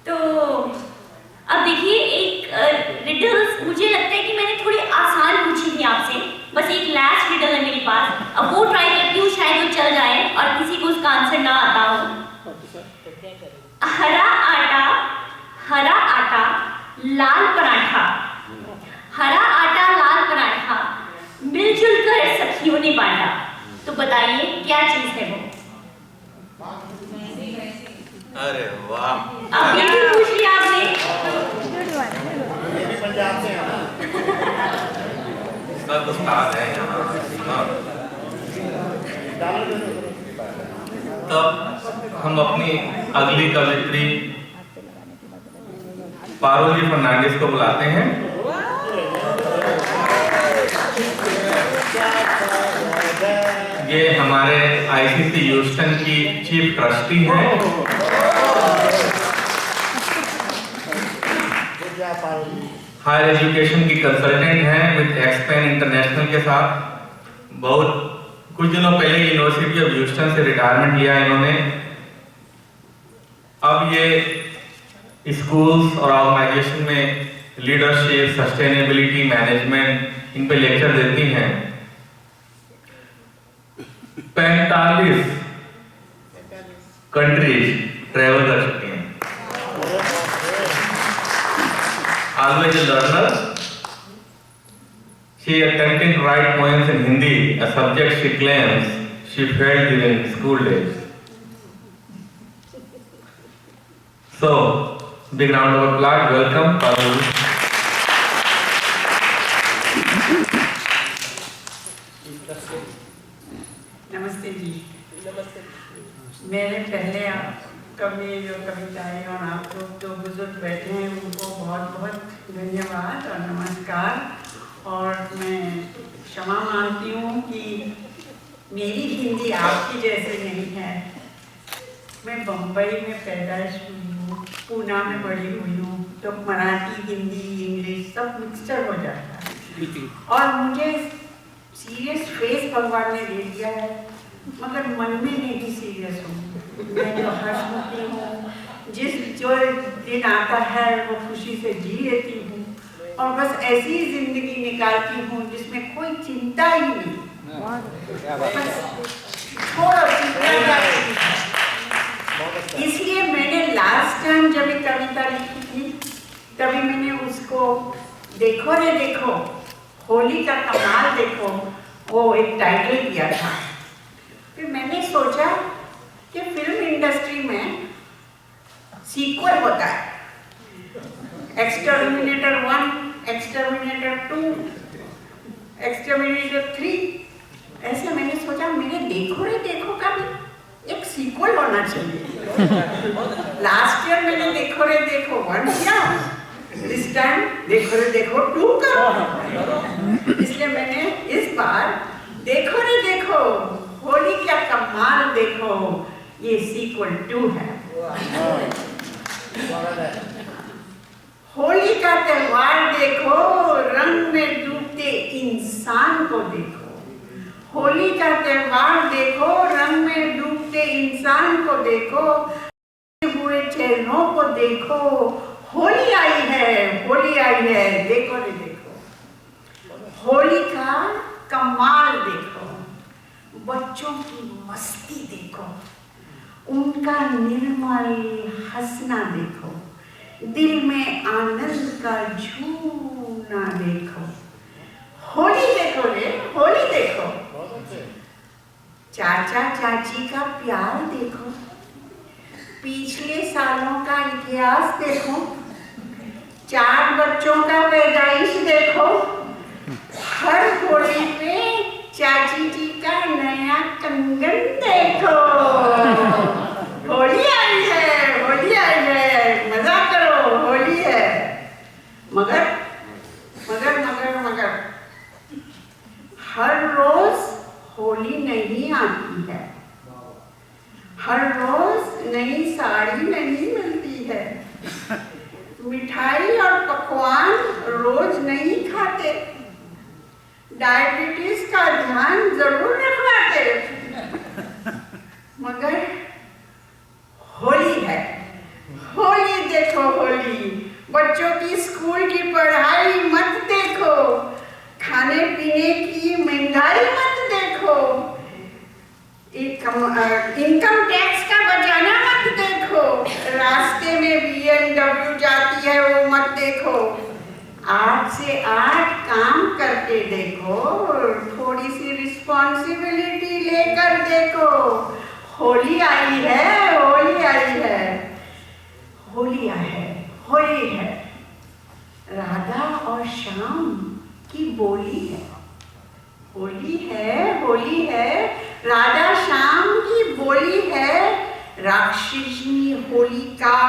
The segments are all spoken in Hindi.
तो अब देखिए एक रिडल्स मुझे लगता है कि मैंने थोड़ी आसान पूछी थी आपसे, बस एक लास्ट रिडल है मेरे पास, अब वो ट्राई करती हूँ, शायद वो चल जाए और किसी को उसका आंसर ना आता हो। हरा आटा लाल पराठा, हरा आटा लाल पराठा मिलजुल कर सखियों ने बांटा, तो बताइए क्या चीज है वो? अरे वाह, अब ये भी पूछ लिया आपने। ये भी पंजाब से है ना? इसका तो उस्ताद है यहाँ। तब हम अपनी अगली कवित्री पारुल जी फर्नांडिस को बुलाते हैं। ये हमारे आईसीसी ह्यूस्टन की चीफ ट्रस्टी हैं। हायर एजुकेशन की कंसल्टेंट हैं विद एक्सपेन इंटरनेशनल के साथ। बहुत कुछ दिनों पहले यूनिवर्सिटी ऑफ ह्यूस्टन से रिटायरमेंट लिया इन्होंने। अब ये स्कूल्स और ऑर्गेनाइजेशन में लीडरशिप, सस्टेनेबिलिटी, मैनेजमेंट इन पे लेक्चर देती हैं। 45 कंट्रीज ट्रेवल कर चुकी हैं। Always a learner, she attempting to write poems in Hindi, a subject she claims she failed during school days. So, big round of applause. Welcome, Parul. नमस्ते जी। मेरे पहले आप कवि जो कविताएं और आप लोग जो बुजुर्ग बैठे हैं उनको बहुत बहुत धन्यवाद और नमस्कार। और मैं क्षमा मांगती हूँ कि मेरी हिंदी आपकी जैसे नहीं है। मैं बम्बई में पैदाइश हुई हूँ, पूना में बड़ी हुई हूँ, तो मराठी, हिंदी, इंग्लिश सब मिक्सचर हो जाता है। और मुझे सीरियस फेस भगवान ने दे दिया है, मगर मन में नहीं सीरियस हूँ। मैं जो हंसमुखी हूँ, जो दिन आता है वो खुशी से जी लेती हूँ और बस ऐसी ही जिंदगी निकालती हूँ जिसमें कोई चिंता ही नहीं। इसलिए मैंने लास्ट टाइम जब एक कविता लिखी थी तभी मैंने उसको देखो रे देखो, होली का कमाल देखो, वो एक टाइटल दिया था। फिर मैंने सोचा कि फिल्म इंडस्ट्री में सीक्वल होता है, एक्सटर्मिनेटर 1, एक्सटर्मिनेटर 2, एक्सटर्मिनेटर 3, ऐसे मैंने सोचा मेरे देखो रे देखो का भी एक सीक्वल होना चाहिए। लास्ट ईयर मैंने देखो रे देखो 1 किया, इस टाइम देखो रे देखो 2 करो। इसलिए मैंने इस बार देखो रे देखो, होली क्या कमाल देखो, ये सीक्वल 2 है। होली का त्योहार देखो, रंग में डूबते इंसान को देखो। होली का त्योहार देखो, रंग में डूबते इंसान को देखो, हुए चेहरों को देखो। होली आई है, होली आई है, देखो रे देखो। होली का कमाल देखो, बच्चों की मस्ती देखो, उनका निर्मल हंसना देखो, दिल में आनंद का झूमना देखो। होली देखो रे, होली देखो। चाचा चाची का प्यार देखो, पिछले सालों का इतिहास देखो, 4 बच्चों का पैदाइश देखो, हर होली पे चाची जी का नया कंगन देखो। होली आई है, होली आई है, मजा करो, होली है। मगर मगर मगर मगर हर रोज होली नहीं आती है, हर रोज नई साड़ी नहीं मिलती है, मिठाई और पकवान रोज नहीं खाते, डायबिटीज का ध्यान जरूर रखवाते, मगर होली है, होली देखो होली, बच्चों की स्कूल की पढ़ाई मत देखो, खाने पीने की महंगाई मत देखो, इनकम टैक्स का बचाना मत देखो, रास्ते में BMW जाती है वो मत देखो, 8 से 8 काम करके देखो, थोड़ी सी रिस्पॉन्सिबिलिटी लेकर देखो। होली आई है, होली आई है, होली है, होली है, राधा और श्याम की बोली है। होली है, होली है, राधा श्याम की बोली है। राक्षसिनी होलिका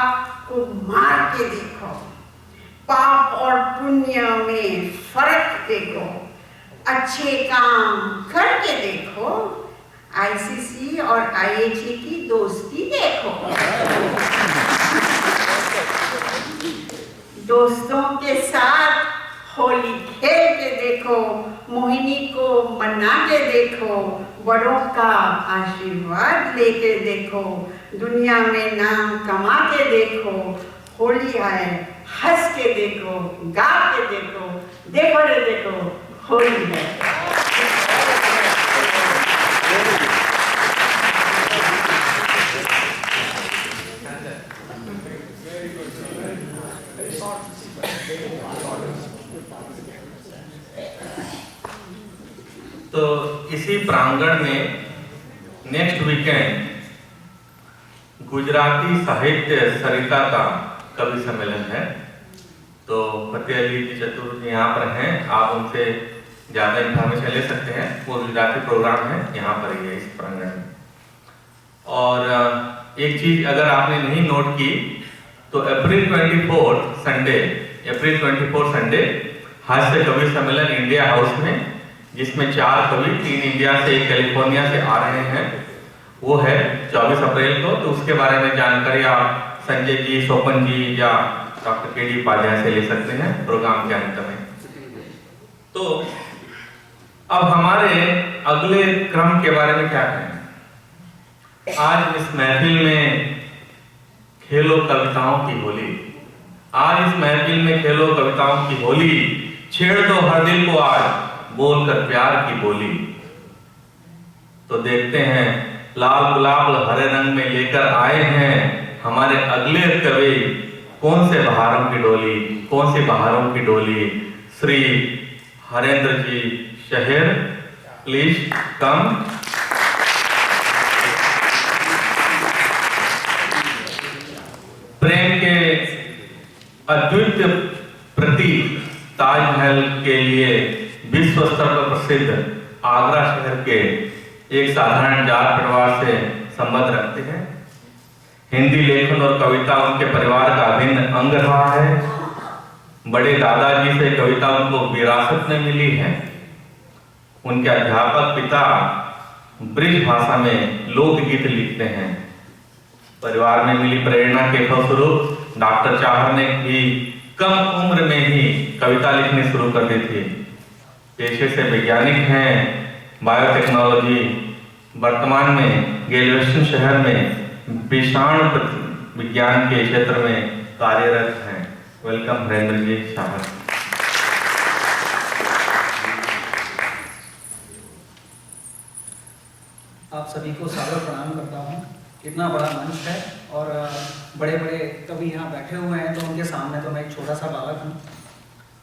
को मार के देखो, पाप और पुण्य में फर्क देखो, अच्छे काम करके देखो, ICC और IHA की दोस्ती देखो, दोस्तों के साथ होली खेल के देखो, मोहिनी को मना के देखो, बड़ों का आशीर्वाद लेके देखो, दुनिया में नाम कमा के देखो। होली आए, हंस के देखो, गा के देखो, देखो रे देखो, होली है। तो इसी प्रांगण में नेक्स्ट वीकेंड गुजराती साहित्य सरिता का कवि सम्मेलन है। तो फतेह अली जी चतुर यहाँ पर हैं, आप उनसे ज़्यादा इंफॉर्मेशन ले सकते हैं। वो गुजराती प्रोग्राम है, यहाँ पर ही है इस प्रांगण में। और एक चीज़ अगर आपने नहीं नोट की तो अप्रैल 24 संडे हास्य कवि सम्मेलन इंडिया हाउस में, जिसमें 4 कवि 3 इंडिया से 1 कैलिफोर्निया से आ रहे हैं, वो है 24 अप्रैल को। तो उसके बारे में जानकारी आप संजय जी, स्वपन जी या डॉक्टर KD उपाध्याय से ले सकते हैं प्रोग्राम के अंत में। तो अब हमारे अगले क्रम के बारे में क्या कहें। आज इस महफिल में खेलो कविताओं की होली, आज इस महफिल में खेलो कविताओं की होली, छेड़ दो हर दिल को आज बोलकर प्यार की बोली। तो देखते हैं लाल गुलाब हरे रंग में लेकर आए हैं हमारे अगले कवि, कौन से बहारों की डोली, कौन सी बहारों की डोली। श्री हरेंद्र जी शहर, प्लीज कम। प्रेम के अद्वितीय प्रतीक ताजमहल के लिए विश्व स्तर पर प्रसिद्ध आगरा शहर के एक साधारण जाट परिवार से संबंध रखते हैं। हिंदी लेखन और कविता उनके परिवार का अभिन्न अंग रहा है। बड़े दादाजी से कविता उनको विरासत में मिली है। उनके अध्यापक पिता ब्रिज भाषा में लोकगीत लिखते हैं। परिवार में मिली प्रेरणा के फलस्वरूप डॉक्टर चाहर ने भी कम उम्र में ही कविता लिखनी शुरू कर दी थी। पेशे से वैज्ञानिक हैं, बायोटेक्नोलॉजी, वर्तमान में गैल्वेस्टन शहर में विषाणु विज्ञान के क्षेत्र में कार्यरत हैं। वेलकम हरेंद्र जी शाहर। आप सभी को सादर प्रणाम करता हूँ। इतना बड़ा मंच है और बड़े बड़े कवि यहाँ बैठे हुए हैं, तो उनके सामने तो मैं एक छोटा सा बालक हूँ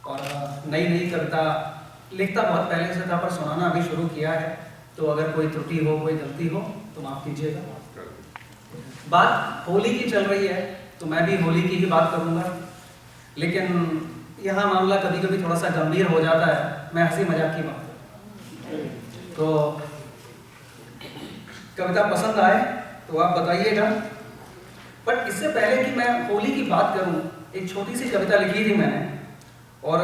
और नई नई कविता लिखता बहुत पहले से था, पर सुनाना अभी शुरू किया है। तो अगर कोई त्रुटि हो, कोई गलती हो तो माफ कीजिएगा। बात होली की चल रही है तो मैं भी होली की ही बात करूँगा, लेकिन यहाँ मामला कभी कभी थोड़ा सा गंभीर हो जाता है। मैं हंसी मजाक की बात करूँ तो कविता पसंद आए तो आप बताइएगा। बट इससे पहले कि मैं होली की बात करूं, एक छोटी सी कविता लिखी थी मैंने और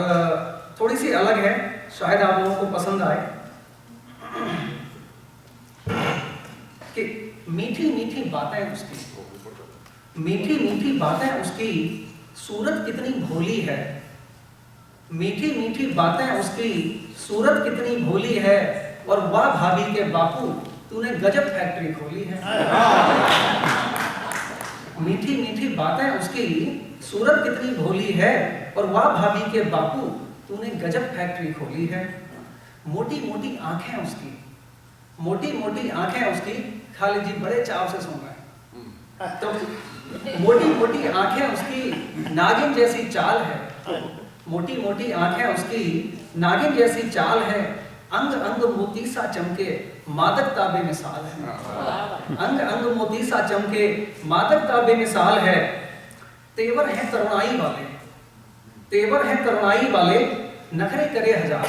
थोड़ी सी अलग है, शायद आप लोगों को पसंद आए। कि मीठी मीठी बातें उसकी, मीठी मीठी बातें उसकी, सूरत कितनी भोली है। मीठी मीठी बातें उसकी, सूरत कितनी भोली है। और वाह भाभी के बापू, तूने गजब फैक्ट्री खोली है। मीठी मीठी बातें उसकी, सूरत कितनी भोली है, और वाह भाभी के बापू तूने गजब फैक्ट्री खोली है। मोटी मोटी आंखें उसकी, मोटी मोटी आंखें उसकी, खालिद जी बड़े चाव से सुन रहे हैं। तो मोटी मोटी आंखें उसकी, नागिन जैसी चाल है, मोटी मोटी आंखें उसकी, नागिन जैसी चाल है, अंग अंग मोती सा चमके, मादकता बेमिसाल है। अंग अंग मोती सा चमके, मादकता बेमिसाल है। तेवर है तरुणाई वाले, तेवर है तरुणाई वाले, नखरे करे हजार,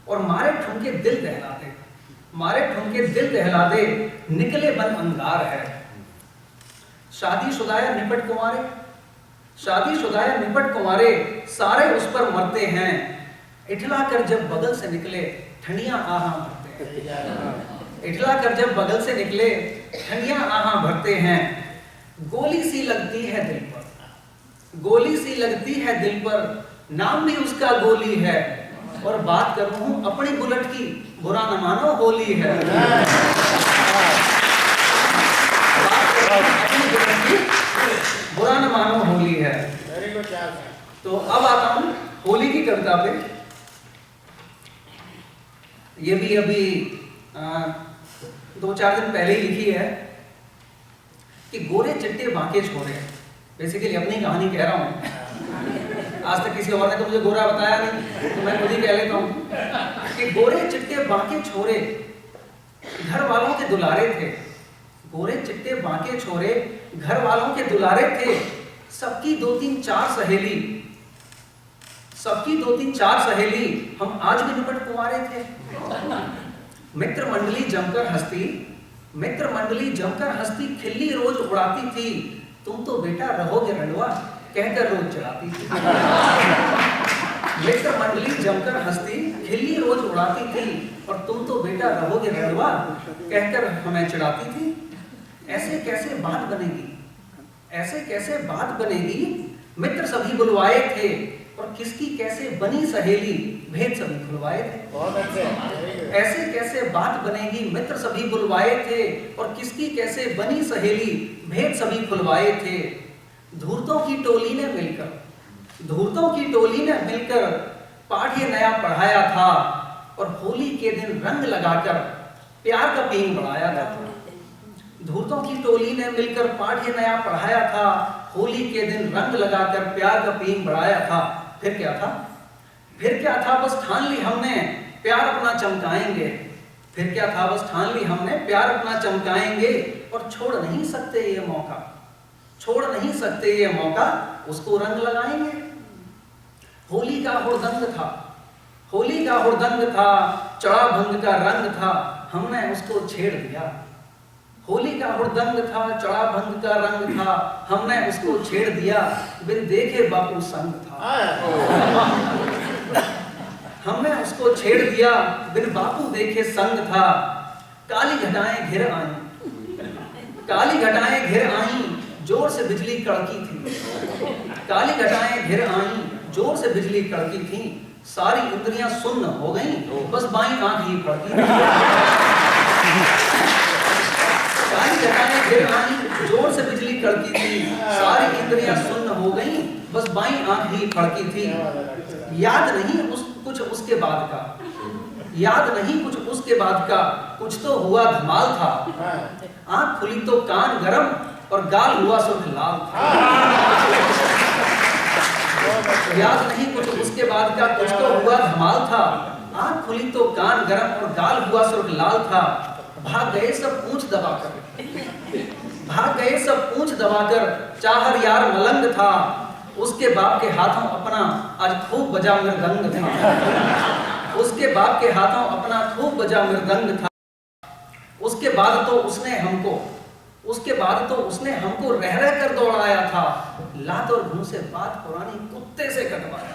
और मारे ठुमके दिल दहला दे, मारे ठुमके दिल दहला दे, निकले बन अंगार है। शादीशुदा निपट कुंवारे, शादीशुदा निपट कुंवारे, सारे उस पर मरते हैं, इठला कर जब बगल से निकले, ठंडियां आहा भरते हैं। इठला कर जब बगल से निकले, ठंडियां आहा भरते हैं। गोली सी लगती है दिल पर, गोली सी लगती है दिल पर, नाम भी उसका गोली है, और बात कर रहा हूं अपनी बुलेट की, बुरा न मानो होली है। अपनी बुलेट की, बुरा न मानो होली है। तो अब आता हूं होली की कविता पे। ये भी अभी 2-4 दिन पहले ही लिखी है कि गोरे चिट्टे बांके छोरे, बेसिकली अपनी कहानी कह रहा हूं। आज तक किसी और ने तो मुझे गोरा बताया नहीं, तो मैं खुद ही कह लेता हूं कि गोरे चिट्टे बांके छोरे, घर वालों के दुलारे थे। गोरे चिट्टे बांके छोरे, घर वालों के दुलारे थे। सबकी 2-3-4 सहेली, सबकी 2-3-4 सहेली, हम आज भी निपट कुंवारे थे। मित्र मंडली जमकर हंसती, मित्र मंडली जमकर हंसती, खिल्ली रोज उड़ाती थी, तुम तो बेटा रहोगे रंडवा, कहकर रोज चढ़ाती थी। मित्र मंडली जमकर हंसती, खिल्ली रोज उड़ाती थी, और तुम तो बेटा रहोगे रंडवा, कहकर हमें चढ़ाती थी। ऐसे कैसे बात बनेगी, ऐसे कैसे बात बनेगी, मित्र सभी बुलवाए थे, और किसकी कैसे बनी सहेली, भेद सभी खुलवाए थे। ऐसे कैसे बात बनेगी, मित्र सभी बुलवाए थे, और किसकी कैसे बनी सहेली, भेद सभी खुलवाए थे। धूर्तों की टोली ने मिलकर, धूर्तों की टोली ने मिलकर पाठ ये नया पढ़ाया था, और होली के दिन रंग लगाकर प्यार का पींग बढ़ाया था। धूर्तों की टोली ने मिलकर पाठ ये नया पढ़ाया था, होली के दिन रंग लगाकर प्यार का पींग बढ़ाया था। फिर क्या था, फिर क्या था, बस ठान ली हमने प्यार अपना चमकाएंगे। फिर क्या था, बस ठान ली हमने प्यार अपना चमकाएंगे, और छोड़ नहीं सकते ये मौका, छोड़ नहीं सकते ये मौका, उसको रंग लगाएंगे। होली का हुड़दंग था, होली का हुड़दंग था, चढ़ा भंग का रंग था, हमने उसको छेड़ दिया। होली का हुड़दंग था, चढ़ा भंग का रंग था, हमने उसको छेड़ दिया, बिन देखे बापू संग था। हमने उसको छेड़ दिया, बिन बापू देखे संग था। काली घटाएं घिर आई, काली घटाएं घिर आई, जोर से बिजली कड़की थी। काली घटाएं घिर आई, जोर से बिजली कड़की थी, सारी इंद्रियां सुन्न हो गईं, बस बाईं आंख ही फड़की थी। काली घटाएं घिर आई, जोर से बिजली कड़की थी, सारी इंद्रियां सुन्न हो गईं, बस बाईं आंख ही फड़की थी। याद नहीं कुछ उसके बाद का, याद नहीं कुछ उसके बाद का, कुछ तो हुआ धमाल था। आंख खुली तो कान गरम, और गाल हुआ सुर्ख लाल था। याद नहीं कुछ उसके बाद का, कुछ तो हुआ धमाल था। आंख खुली तो कान गरम, और गाल हुआ सुर्ख लाल था। भाग गए सब पूंछ दबाकर, भाग गए सब पूंछ दबाकर, चाहर यार मलंग था। उसके बाप के हाथों अपना आज खूब बजा मृदंग था। उसके बाप के हाथों अपना खूब बजा मृदंग था। उसके बाद तो उसने हमको, उसके बाद तो उसने हमको रह रह कर दौड़ाया था। लात और घूं से बात पुरानी कुत्ते से कटवाया।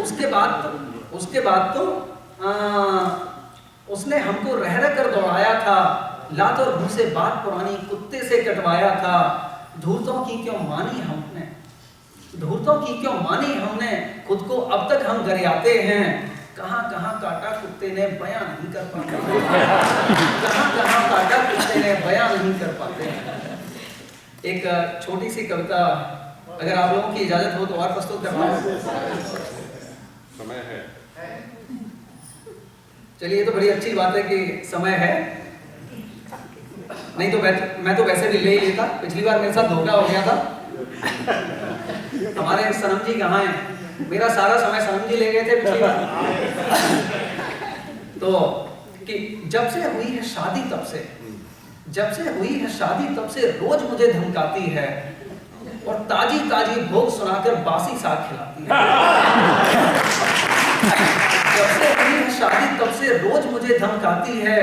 उसके बाद तो उसने हमको रह रह कर दौड़ाया था। लात और घूं से बात पुरानी कुत्ते से कटवाया था। धूर्तों की क्यों मानी हमने, धूर्तों की क्यों मानी हमने, खुद को अब तक हम गरियाते हैं। कहां कहां काटा कुत्ते ने बयां नहीं कर पाते, कहां कहां काटा कुत्ते ने बयां नहीं कर पाते। एक छोटी सी कविता अगर आप लोगों की इजाजत हो तो और प्रस्तुत करना है। समय है। चलिए, तो बड़ी अच्छी बात है कि समय है, नहीं तो मैं तो वैसे भी ले ही लेता। पिछली बार मेरे साथ धोखा हो गया था। हमारे सनम जी कहाँ हैं? मेरा सारा समय सनम जी ले गए थे पिछली बार। तो कि जब से हुई है शादी तब से, जब से हुई है शादी तब से रोज मुझे धमकाती है और ताजी ताजी भोग सुनाकर बासी साग खिलाती है। जब से हुई है शादी तब से रोज मुझे धमकाती है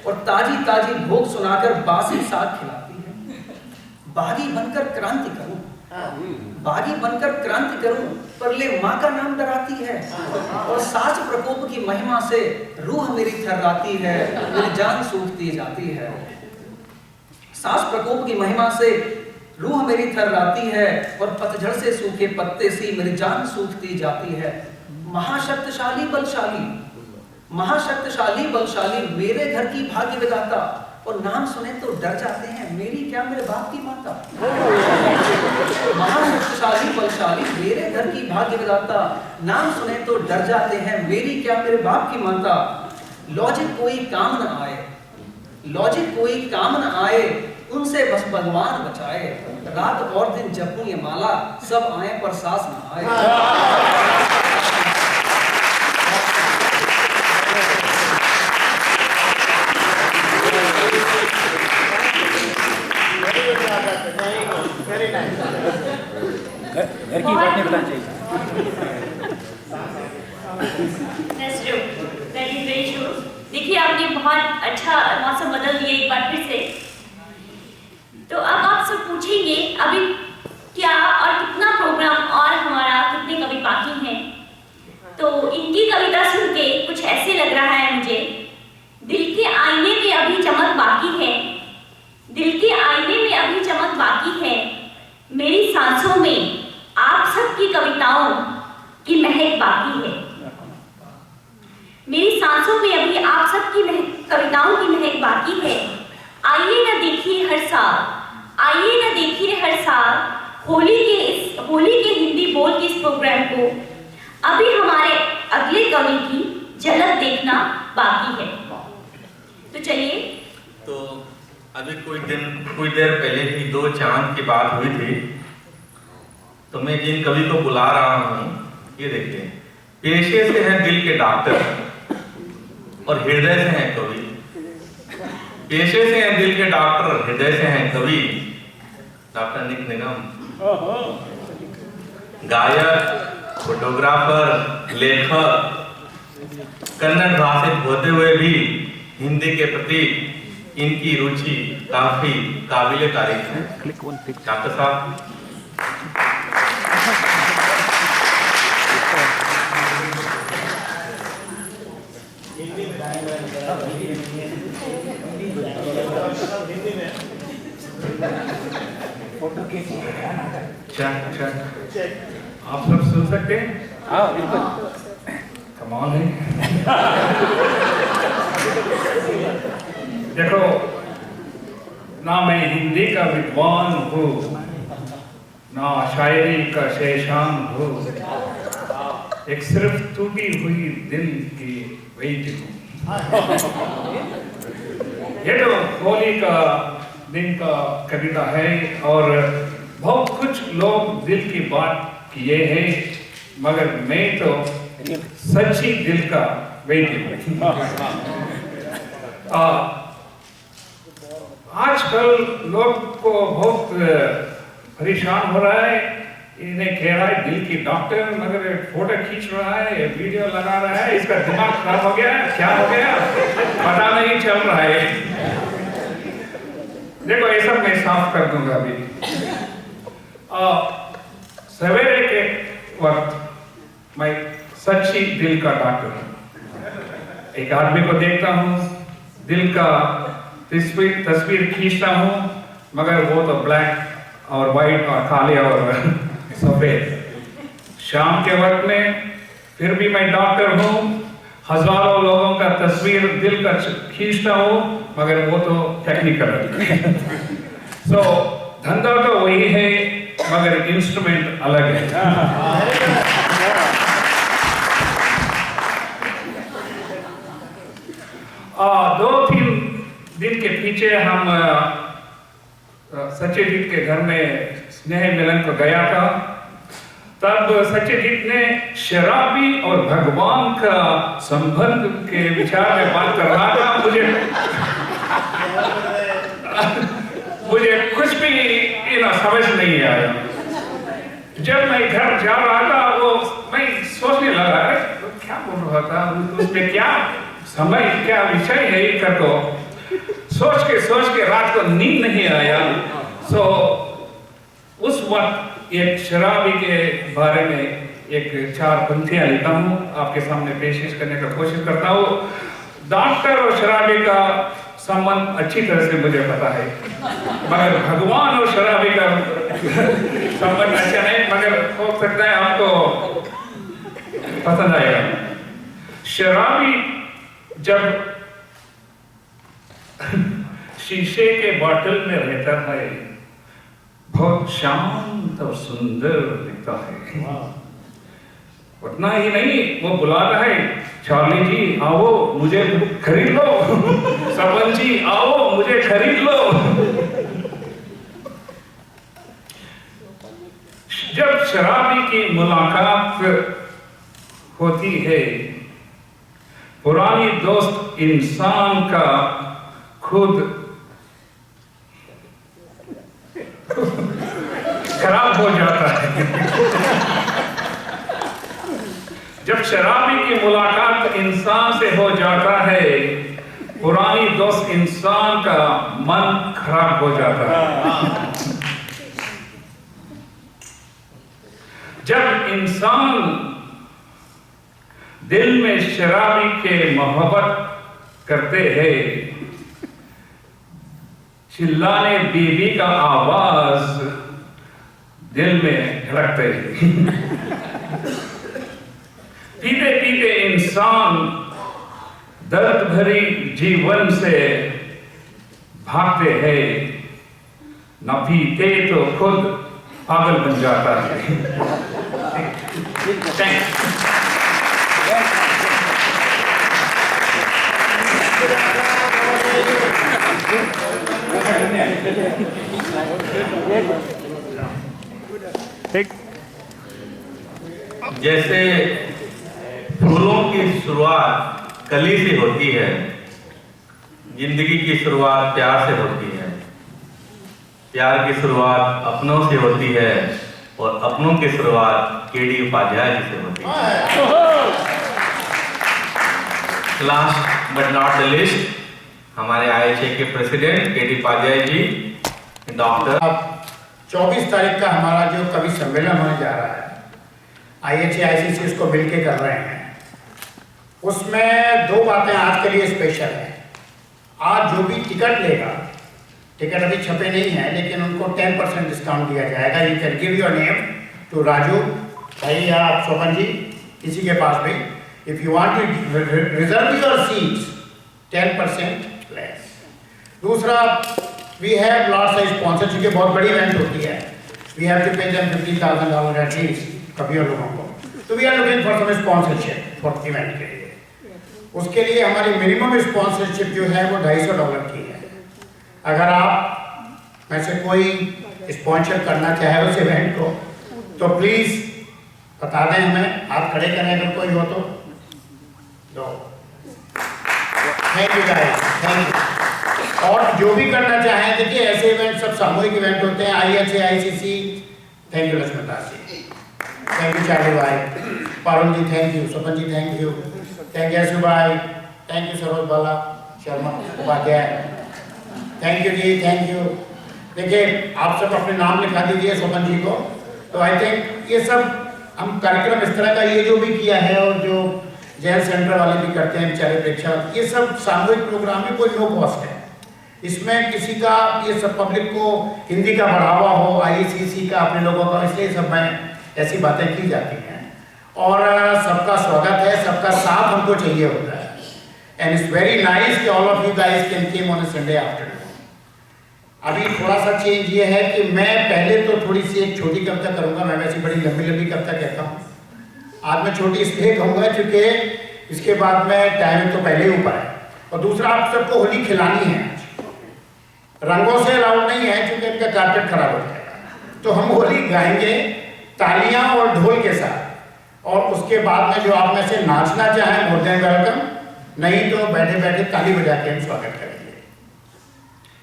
और ताजी ताजी भोग सुनाकर बासी साग खिलाती है। बागी बनकर क्रांति करूं, बागी बनकर क्रांति करूं, पर ले माँ का नाम डराती है और सास प्रकोप की महिमा से रूह मेरी थर्राती है, मेरी जान सूखती जाती है। सास प्रकोप की महिमा से रूह मेरी थर्राती है और पतझड़ से सूखे पत्ते सी मेरी जान सूखती जाती है। महाशक्तिशाली बलशाली, महाशक्तिशाली बलशाली मेरे घर की भाग्य विधाता, और नाम सुने तो डर जाते हैं मेरी क्या मेरे बाप की माता। महाशक्तिशाली बलशाली मेरे घर की भाग्य विधाता, नाम सुने तो डर जाते हैं मेरी क्या मेरे बाप की माता। लॉजिक कोई काम न आए, लॉजिक कोई काम न आए, उनसे बस भगवान बचाए। रात और दिन जपूं ये माला, सब आए पर सास न आए। घर की बात नहीं बताना चाहिए। That's true. That is very true. देखिए, आपने बहुत अच्छा मौसम बदल दिया एक बार फिर से। तो अब आप सब पूछेंगे अभी क्या और कितना प्रोग्राम और हमारा कितने कवि बाकी हैं। तो इनकी कविता सुन के कुछ ऐसे लग रहा है मुझे, दिल के आईने में अभी चमक बाकी है, दिल के आईने में अभी चमक बाकी है, मेरी सांसों में आप सबकी कविताओं की महक बाकी है। मेरी सांसों में अभी आप सबकी कविताओं की महक बाकी है। आइए न देखिए हर साल, आइए न देखिए हर साल होली के हिंदी बोल के इस प्रोग्राम को। अभी हमारे अगले कवि की झलक देखना बाकी है। तो चलिए। तो अभी कुछ देर पहले ही 2 चांद की बात हुई थी। तो मैं जिन कवि को बुला रहा हूँ, ये देखिए, पेशे से हैं दिल के डॉक्टर और हृदय से हैं कवि। पेशे से हैं दिल के डॉक्टर, हृदय से हैं कवि। डॉक्टर निक निगम गायक, फोटोग्राफर, लेखक, कन्नड़ भाषित होते हुए भी हिंदी के प्रति इनकी रुचि काफी काबिले तारीफ है। डॉक्टर साहब, आप सब सुन सकते हैं? हाँ बिल्कुल। कमाल है। देखो, ना मैं हिंदी का विद्वान हूँ, ना शायरी का शेषान हूँ, एक सिर्फ टूटी हुई दिल की वेट हूँ। ये तो होली का दिन का कविता है और बहुत कुछ लोग दिल की बात किए हैं, मगर मैं तो सच्ची दिल का वेट हूँ। आजकल लोग को बहुत परेशान हो रहा है, इन्हें कह रहा है दिल की डॉक्टर, मगर फोटो खींच रहा है, वीडियो लगा रहा है, इसका दिमाग खराब हो गया, क्या हो गया पता नहीं चल रहा है। देखो, ये सब मैं साफ कर दूंगा अभी। सवेरे के वक्त मैं सच्ची दिल का डॉक्टर हूँ। एक आदमी को देखता हूँ, दिल का तस्वीर खींचता हूँ, मगर वो तो ब्लैक और वाइट और काले और सफेद। शाम के वक्त में फिर भी मैं डॉक्टर हूँ, हजारों लोगों का तस्वीर दिल का खींचता हूँ, मगर वो तो टेक्निकल है। धंधा तो वही है मगर इंस्ट्रूमेंट अलग है। 2-3 दिन के पीछे हम सत्यजीत के घर में स्नेह मिलन को गया था। तब सत्यजीत ने शराबी और भगवान का संबंध के विचार में बात कर रहा था। मुझे कुछ भी समझ नहीं आया। जब मैं घर जा रहा था वो मैं सोचने लगा क्या बोल रहा था, उसमें क्या समय क्या विषय है कर को सोच के रात को नींद नहीं आया। सो उस वक्त एक शराबी के बारे में एक 4 पंक्तियां लिखता हूँ, आपके सामने पेश करने का कोशिश करता हूँ। डॉक्टर और शराबी का संबंध अच्छी तरह से मुझे पता है, मगर भगवान और शराबी का संबंध अच्छा नहीं, मगर हो सकता है आपको पसंद आएगा। शराबी जब शीशे के बोतल में रहता है बहुत शांत और सुंदर दिखता है। उतना ही नहीं, वो बुलाता है चार्ली जी आओ मुझे खरीद लो, सरपंच जी आओ मुझे खरीद लो। जब शराबी की मुलाकात होती है, पुरानी दोस्त इंसान का खुद खराब हो जाता है। जब शराबी की मुलाकात इंसान से हो जाता है, पुरानी दोस्त इंसान का मन खराब हो जाता है। जब इंसान दिल में शराबी के मोहब्बत करते हैं, चिल्लाने बीवी का आवाज दिल में धड़कते हैं। पीते पीते इंसान दर्द भरी जीवन से भागते हैं, न पीते तो खुद पागल बन जाता है। जैसे फूलों की शुरुआत कली से होती है, जिंदगी की शुरुआत प्यार से होती है, प्यार की शुरुआत अपनों से होती है और अपनों की शुरुआत केडी उपाध्याय जी से होती है। Last but not the list, हमारे IHA के president KD Upadhyay ji, doctor. 24 तारीख का हमारा जो कवि सम्मेलन होने जा रहा है, IHA ICC उसको मिलके कर रहे हैं। उसमें 2 बातें आज के लिए स्पेशल है। आज जो भी टिकट लेगा, टिकट अभी छपे नहीं है लेकिन उनको 10% डिस्काउंट दिया जाएगा। You can give your name to Raju भाई या शोभन जी, किसी के पास भी। If you want to reserve your seats 10% less. दूसरा, we have lots of sponsorship, की बहुत बड़ी इवेंट होती है। We have to pay them $50,000 at least कवियों लोगों को। तो we are looking for some sponsorship for event के लिए। उसके लिए हमारी मिनिमम स्पॉन्सरशिप जो है वो $250 की है। अगर आप में से कोई स्पॉन्सर करना चाहे उस इवेंट को तो प्लीज बता दें हमें, आप खड़े करें अगर कोई हो तो। दो, thank you guys, thank you. और जो भी करना चाहें, देखिए ऐसे इवेंट सब सामूहिक इवेंट होते हैं। IHA ICC, thank you Lakshmandas ji, thank you Charlie भाई, Parul ji thank you, Swapan ji thank you, thank you भाई, thank you Saroj Bala Sharma Upadhyay, thank you जी, थैंक यू। देखिए आप सब अपने नाम लिखा दीजिए स्वपन जी को। तो आई थिंक ये सब हम कार्यक्रम इस तरह का ये जो भी किया है और जो जैन सेंटर वाले भी करते हैं बेचारे प्रेक्षा, ये सब सामूहिक प्रोग्राम है, कोई नो कॉस्ट है। इसमें किसी का ये सब पब्लिक को हिंदी का बढ़ावा हो, ICC का अपने लोगों का, इसलिए सब में ऐसी बातें की जाती हैं। और सबका स्वागत है, सबका साथ हमको चाहिए होता है। एंड इट्स वेरी नाइस कि all of you guys can came on a Sunday afternoon. अभी थोड़ा सा चेंज ये है कि मैं पहले तो थोड़ी सी एक छोटी कविता करूंगा, मैं वैसे बड़ी लंबी लंबी कविता कहता हूँ। आज मैं छोटी इसलिए कहूँगा क्योंकि इसके बाद में टाइम तो पहले ही ऊपर है, और दूसरा आप सबको होली खिलानी है। रंगों से अलाउड नहीं है क्योंकि इनका कारपेट खराब हो जाएगा। तो हम होली गाएंगे तालियां और ढोल के साथ, और उसके बाद में जो आप में से नाचना चाहें मोर देन वेलकम, नहीं तो बैठे बैठे ताली बजा के हम स्वागत करेंगे।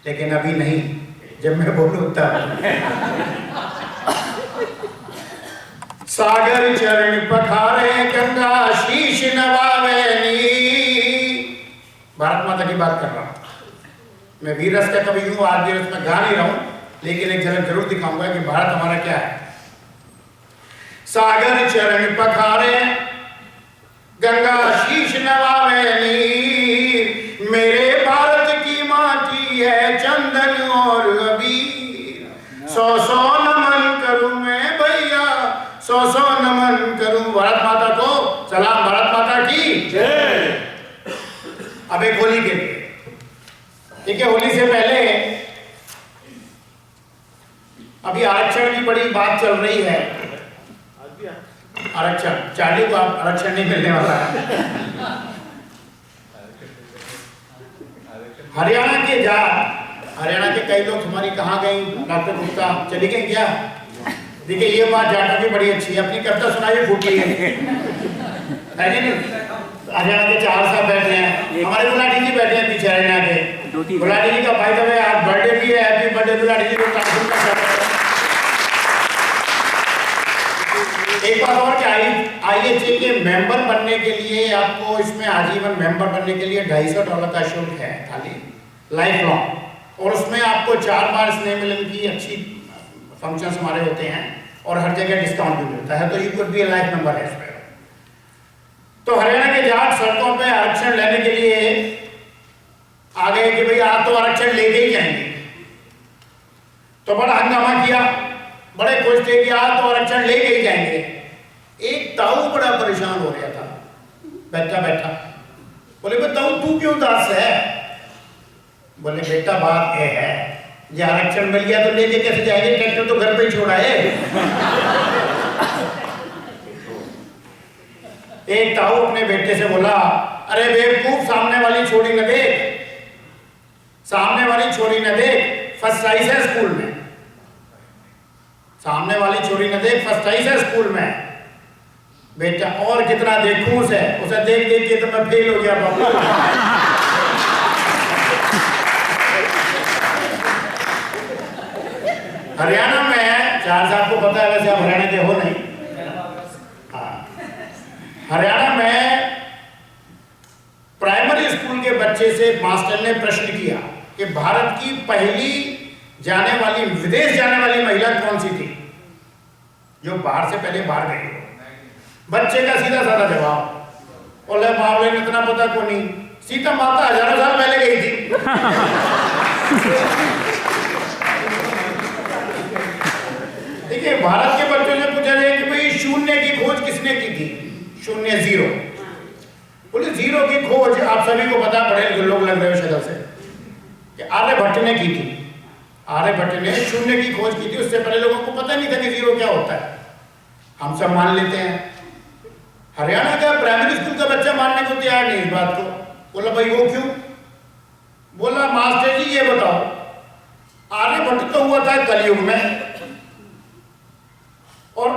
लेकिन अभी नहीं, जब मैं बोलूं तब। सागर चरण पखारे गंगा शीश नवावेनी। भारत माता की बात कर रहा हूं मैं, वीर रस का कवि हूं, आज वीर रस में गा नहीं रहा हूं, लेकिन एक झलक जरूर दिखाऊंगा कि भारत हमारा क्या है। सागर चरण पखारे गंगा शीश नवावेनी, मेरे भारत की माटी है चंदन और अबीर। 100 नमन करूं मैं भैया, 100 नमन करूं भारत माता को। सलाम भारत माता की जय। अब एक होली के लिए, ठीक है, होली से पहले अभी आरक्षण की बड़ी बात चल रही है। आरक्षण चार्ली को आप आरक्षण नहीं मिलने वाला है। हरियाणा के हरियाणा के कई लोग तुम्हारी कहाँ गई डॉक्टर गुप्ता, चली गई क्या? देखिए ये बात जाटों की बड़ी अच्छी है, अपनी कविता सुनाइए फूटी है नहीं? हरियाणा के 4 साहब बैठे हैं, हमारे गुलाटी जी बैठे हैं पीछे हरियाणा के। गुलाटी जी का भाई तो आज बर्थडे भी है, हैप्पी बर्थडे गुलाटी जी को। एक बात और क्या, IHA के मेंबर बनने के लिए आपको इसमें आजीवन मेंबर बनने के लिए $250 का शुल्क है खाली, लाइफ लॉन्ग, और उसमें आपको 4 बार स्नेह मिलन की अच्छी फंक्शंस हमारे होते हैं, और हर जगह डिस्काउंट भी मिलता है, तो you could be a life member है इसमें। तो हरियाणा के जाट सड़कों पे आरक्षण लेने के लिए आ गए कि भाई आप तो आरक्षण लेके ही जाएंगे, तो बड़ा हंगामा किया, बड़े खुश थे कि आप तो आरक्षण लेके ही जाएंगे। एक ताऊ बड़ा परेशान हो रहा था बैठा बैठा, बोले भाई ताऊ तू क्यों उदास है? बोले बेटा बात यह है, ये आरक्षण मिल गया तो लेके कैसे जाएंगे, ट्रैक्टर तो घर पे ही छोड़ा है। एक ताऊ अपने बेटे से बोला, अरे बेवकूफ सामने वाली छोरी न देख, सामने वाली छोरी न देख, फर्स्ट प्राइज है स्कूल में, सामने वाली छोरी न देख, फर्स्ट प्राइज है स्कूल में। बेटा और कितना देखूं उसे देख देख के तो मैं फेल हो गया बाबू। हरियाणा में 4 साहब को पता है, वैसे आप हरियाणा के हो नहीं। हाँ, हरियाणा में प्राइमरी स्कूल के बच्चे से मास्टर ने प्रश्न किया कि भारत की पहली जाने वाली, विदेश जाने वाली महिला कौन सी थी जो बाहर से पहले बाहर गई हो? बच्चे का सीधा साधा जवाब, बोले बाबले ने इतना पता को नहीं, सीता माता हजारों साल पहले गई थी। देखिए भारत के बच्चों से पूछा जाए कि भाई शून्य की खोज किसने की थी? शून्य, 0। बोले 0 की खोज आप सभी को पता, पढ़े लोग लग रहे हो शक्ल से, कि आर्यभट्ट ने की थी। आर्यभट्ट ने शून्य की खोज की थी, उससे पहले लोगों को पता नहीं था कि 0 क्या होता है। हम सब मान लेते हैं, हरियाणा का प्राइमरी स्कूल का बच्चा मानने को तैयार नहीं इस बात को। बोला भाई वो क्यों? बोला मास्टर जी ये बताओ, आर्यभट्ट तो हुआ था कलयुग में, और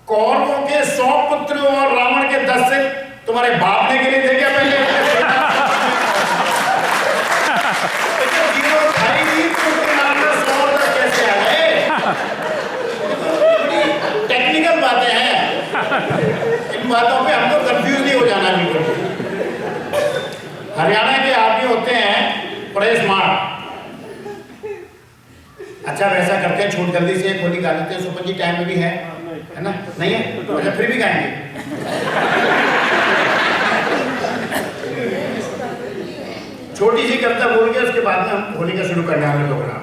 कौरवों के 100 पुत्र और रावण के 10 से तुम्हारे बाप ने गिरे थे क्या पहले? कैसे आ गए? टेक्निकल बातें हैं, इन बातों पे हमको कंफ्यूज नहीं हो जाना बिल्कुल। हरियाणा के आदमी होते हैं बड़े स्मार्ट। अच्छा वैसा करते हैं, छूट जल्दी से होली गा लेते हैं। सुपन जी टाइम में भी है ना? नहीं है? अच्छा फिर भी गाएंगे। छोटी सी कविता बोल के उसके बाद में हम होली का शुरू करने वाले प्रोग्राम।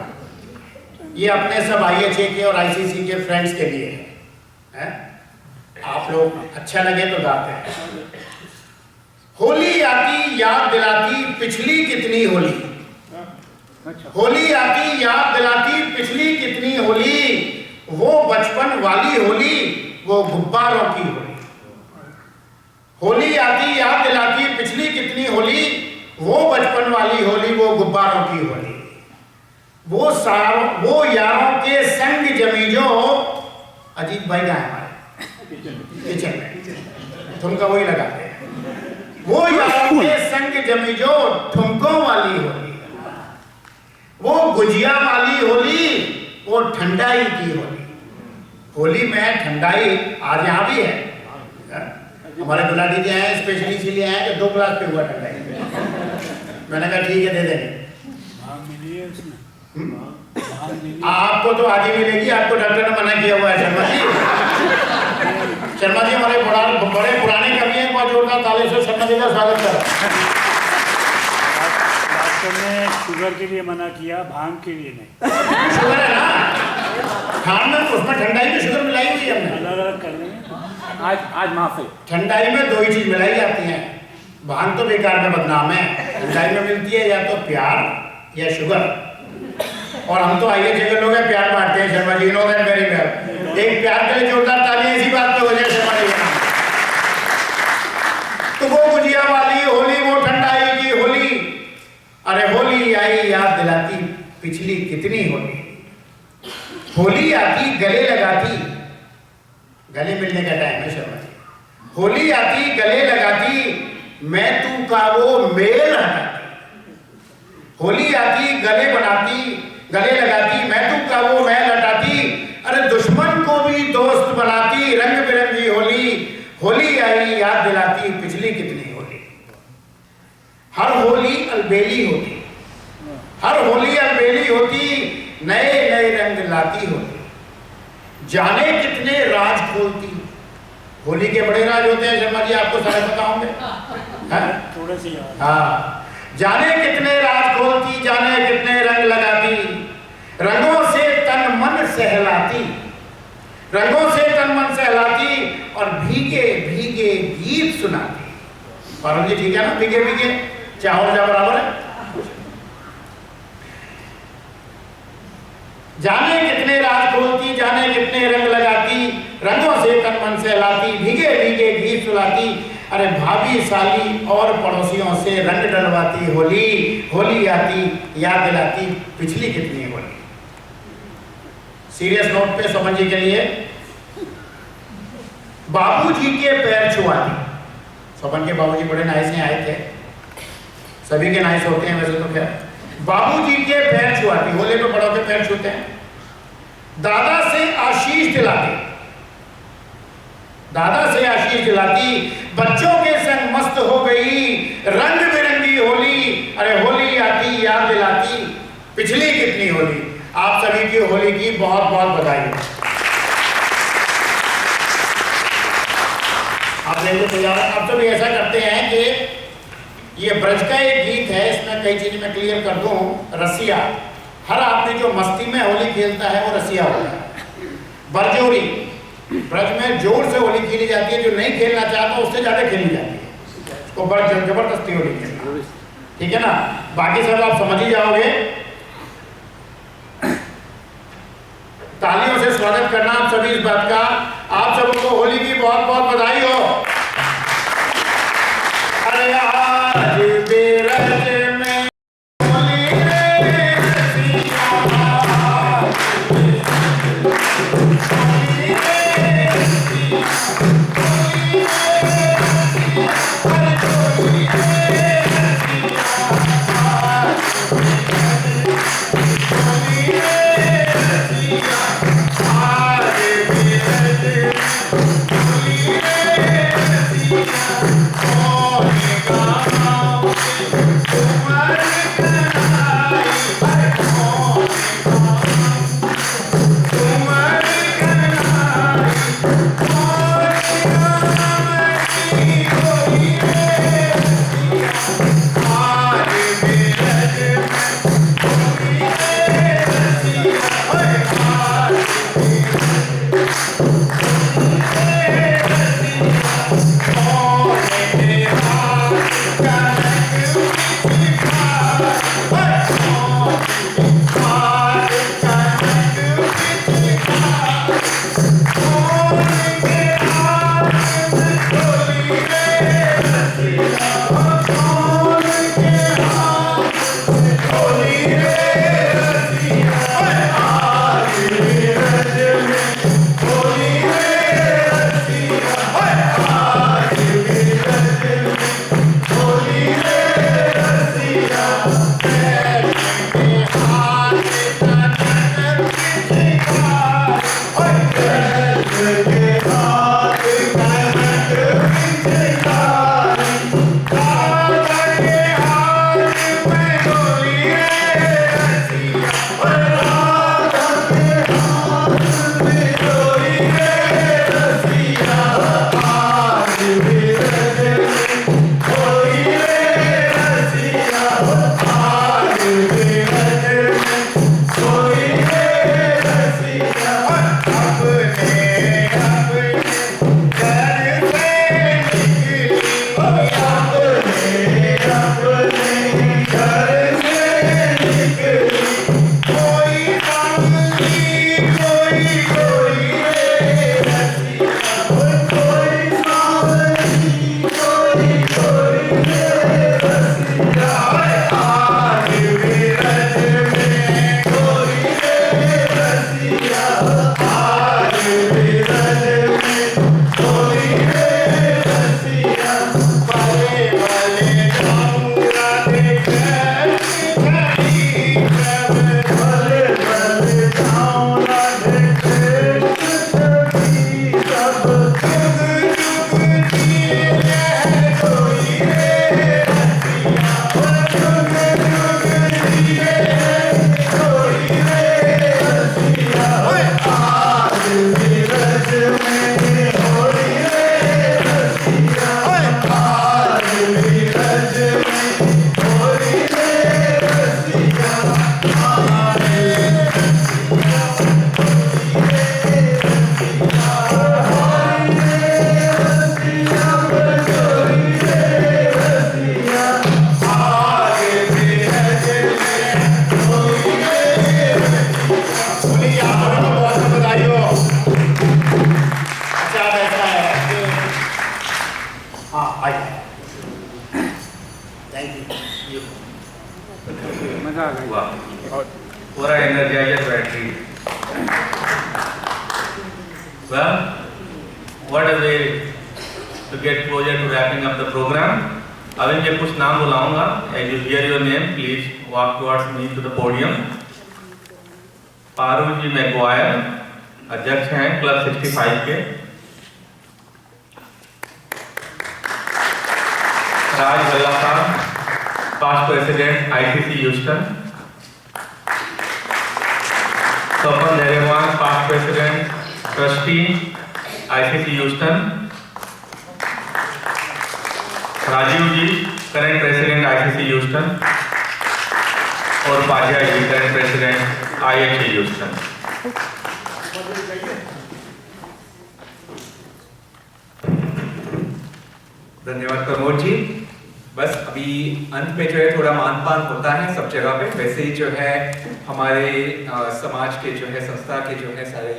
ये अपने सब IHA के और ICC के फ्रेंड्स के लिए है। आप लोग अच्छा लगे तो गाते हैं। होली आती याद दिलाती पिछली कितनी होली, होली आती याद दिलाती पिछली कितनी होली, वो बचपन वाली होली, वो गुब्बारों की होली। होली आती याद दिलाती पिछली कितनी होली, वो बचपन वाली होली, वो गुब्बारों की होली। वो यारों के संग जमी जो, अजीत भाई का है हमारे किचन में, ठुमका वही लगाते हैं। वो यारों के संग जमी जो ठुमकों वाली होली, वो गुजिया वाली होली, वो ठंडाई की होली। होली में ठंडाई आज यहाँ भी है, हमारे गुलाटी जी आए स्पेशली इसीलिए आए कि 2 गिलास पे हुआ ठंडाई। मैंने कहा ठीक है दे देंगे। आपको तो आज ही मिलेगी, आपको डॉक्टर ने मना किया हुआ है। शर्मा जी, शर्मा जी हमारे बड़े पुराने कवि हैं, बहुत जोरदार ताली से शर्मा जी का स्वागत करें। डॉक्टर ने शुगर के लिए मना किया, भांग के लिए नहीं। शुगर है ना खान में, उसमें ठंडाई में शुगर मिलाई हुई है हमने। अलग अलग कर लेंगे। आज माफ है। ठंडाई में 2 ही चीज मिलाई जाती हैं, भांग तो बेकार में बदनाम है। ठंडाई में मिलती है या तो प्यार या शुगर, और हम तो आइए जगह लोग हैं प्यार बांटते हैं। Sharma ji know that very well. एक प्यार के लिए जोरदार ताली इसी बात पे हो जाए शर्मा जी। तो वो गुजिया वाली होली, वो ठंडाई की होली, अरे होली आई याद दिलाती पिछली कितनी होली। होली आती गले लगाती, गले मिलने का टाइम है शर्मा जी। होली आती गले लगाती, मैं तू का वो मेल हटाती। होली आती गले बनाती, गले लगाती, मैं तू का वो मेल हटाती, अरे दुश्मन को भी दोस्त बनाती, रंग बिरंगी होली। होली आई याद दिलाती पिछली कितनी होली। हर होली अलबेली होती, हर होली अलबेली होती, नए नए रंग लाती होती, जाने कितने राज खोलती। होली के बड़े राज होते हैं शर्मा जी, आपको सारे पता होंगे। थोड़े से याद। हाँ, जाने कितने राज खोलती, जाने कितने रंग लगाती, रंगों से तन मन सहलाती, रंगों से तन मन सहलाती, और भीगे भीगे गीत सुनाती। पारुल जी ठीक है ना, भीगे भीगे चाहो जा बराबर है। जाने कितने राज खोलती, जाने कितने रंग लगाती, रंगों से तन मन सहलाती, भीगे भीगे गीत सुनाती, अरे भाभी साली और पड़ोसियों से रंग डलवाती होली। होली आती याद दिलाती पिछली कितनी होली। सीरियस नोट पे समझ जी के लिए, बाबूजी के पैर छुआती। सोपन के बाबूजी बड़े नाइस हैं, आए थे, सभी के नाइस होते हैं वैसे तो खैर। बाबूजी के पैर छुआती, होली में बड़ों के पैर छूते हैं। दादा से आशीष दिलाती, दादा से आशीष दिलाती, बच्चों के संग मस्त हो गई, रंग बिरंगी होली। अरे होली आती याद दिलाती पिछली कितनी होली। आप सभी की होली की बहुत बहुत बधाई। आप देखो तैयार, अब तो भी ऐसा करते हैं कि ये ब्रज का एक गीत है, इसमें कई चीजें मैं क्लियर कर दूं। रसिया, हर आदमी जो मस्ती में होली खेलता है वो रसिया होता है। बरजोरी, ब्रज में जोर से होली खेली जाती है, जो नहीं खेलना चाहता उससे ज्यादा खेली जाती है, उसको बड़ा जबरदस्ती होली खेलना, ठीक है ना। बाकी सब आप समझ ही जाओगे। तालियों से स्वागत करना आप सभी इस बात का। आप सबों को होली की बहुत बहुत बधाई हो। अरे आज बेरज में होली रे रसिया, होली रे रसिया, आज What a way to get closer to wrapping up the program. अभी मैं कुछ नाम बुलाऊंगा. As you hear your name, please walk towards me to the podium. Parul ji Maguire, अध्यक्ष हैं क्लब 65 के. Raj Bhalla sahab, past president ICC Houston. Swapan Dhairyavan, past president trustee ICC Houston. Rajiv ji, current president ICC Houston. और Pajia ji, current president IHA Houston. धन्यवाद प्रमोद जी. बस अभी अंत में जो है थोड़ा मानपान होता है सब जगह पे, वैसे ही जो है हमारे समाज के जो है संस्था के जो है सारे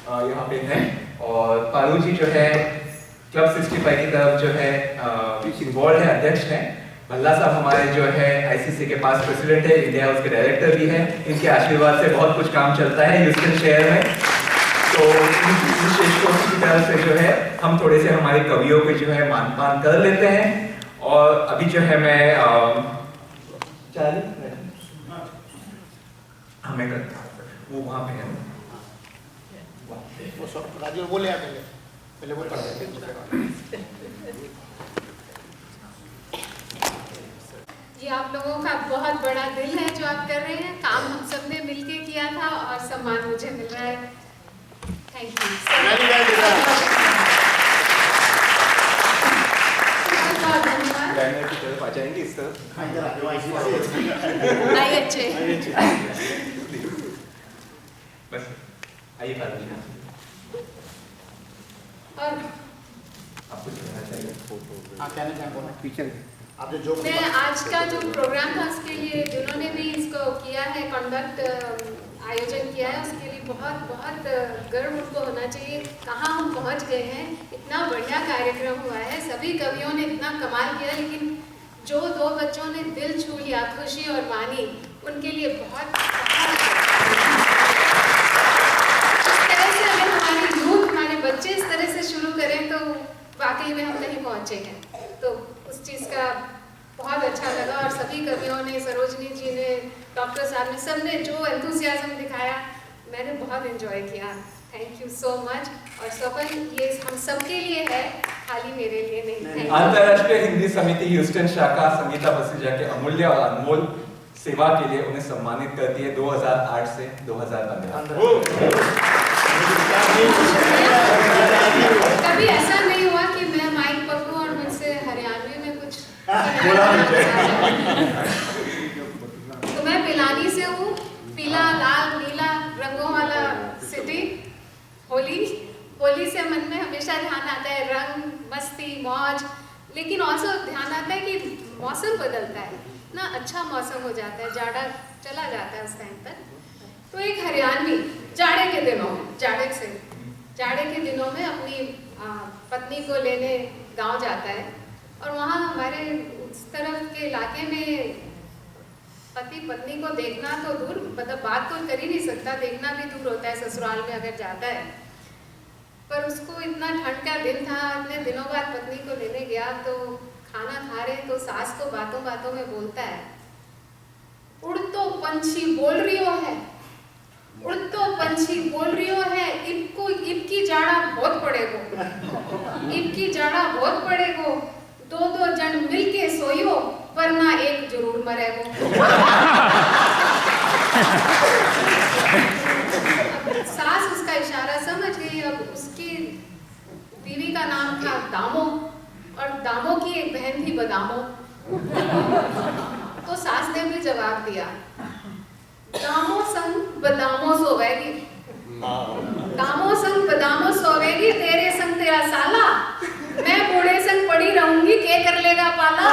यहाँ पे हैं. और पारू जी जो है क्लब 65 की तरफ जो है इन्वॉल्व है, अध्यक्ष हैं. भल्ला साहब हमारे जो है ICC के पास प्रेसिडेंट है, इंडिया हाउस के डायरेक्टर भी हैं. इनके आशीर्वाद से बहुत कुछ काम चलता है ह्यूस्टन शहर में. तो विशेषकों की तरफ से जो है हम थोड़े से हमारे कवियों को जो है मानपान कर लेते हैं. और अभी जो है मैं हमें वो वहाँ पे है राजीव बोले पहले वो पढ़ ये आप लोगों का बहुत बड़ा दिल है जो आप कर रहे हैं. काम हम सब ने मिलके किया था और सम्मान मुझे मिल रहा है. Thank you. बहुत धन्यवाद. बैनर की तरफ आ जाएंगे इस तरफ. बस आइए पारू जी. और आपको कहना चाहिए कहना चाहिए टीचर आप जो मैं आज का जो प्रोग्राम था उसके लिए जिन्होंने भी इसको किया है, कंडक्ट आयोजन किया है, उसके लिए बहुत बहुत गर्व उनको होना चाहिए. कहाँ हम पहुँच गए हैं. इतना बढ़िया कार्यक्रम हुआ है, सभी कवियों ने इतना कमाल किया, लेकिन जो दो बच्चों ने दिल छू लिया, खुशी और वानी, उनके लिए बहुत इस तरह से अगर हमारी यूथ, हमारे बच्चे इस तरह से शुरू करें तो वाकई में हम नहीं पहुँचेंगे. तो उस चीज़ का बहुत अच्छा लगा. और सभी कवियों ने, सरोजनी जी ने, डॉक्टर साहब ने, सब ने जो एंथुसियाज्म दिखाया, मैंने बहुत एंजॉय किया. Thank you so much. और स्वपन, ये हम सबके लिए है, खाली मेरे लिए नहीं. अंतर्राष्ट्रीय हिंदी समिति ह्यूस्टन शाखा संगीता बसीजा के अमूल्य और अनमोल सेवा के लिए उन्हें सम्मानित करती है 2008 से 2015. कभी ऐसा नहीं हुआ कि मैं माइक पकड़ूं और मुझसे हरियाणवी में कुछ तो मैं पिलानी से हूँ. पीला, लाल, नीला रंगों वाला सिटी. होली से मन में हमेशा ध्यान आता है रंग, मस्ती, मौज. लेकिन ऑल्सो ध्यान आता है कि मौसम बदलता है ना, अच्छा मौसम हो जाता है, जाड़ा चला जाता है उस टाइम पर. तो एक हरियाणवी जाड़े के दिनों में, जाड़े के दिनों में अपनी पत्नी को लेने गांव जाता है. और वहाँ हमारे उस तरफ के इलाके में पति पत्नी को देखना तो दूर, मतलब बात तो कर ही नहीं सकता, देखना भी दूर होता है ससुराल में अगर जाता है. पर उसको इतना ठंड का दिन था, इतने दिनों बाद पत्नी को लेने गया, तो खाना खा रहे तो सास को बातों बातों में बोलता है, उड़ तो पंछी बोल रही हो है, उड़ तो पंछी बोल रही हो है, इबकी जाड़ा बहुत पड़ेगो, इबकी जाड़ा बहुत पड़ेगो, दो जन मिलके सोइयो वरना एक जरूर मरेगो. सास उसका इशारा समझ गई. अब उसकी बीवी का नाम था दामो और दामो की एक बहन थी बदामो. तो सास ने भी जवाब दिया, दामो संग बदामो सोवेगी, दामो संग बदामो सोवेगी, तेरे संग तेरा साला, मैं बूढ़े संग पड़ी रहूंगी, के कर लेगा पाला.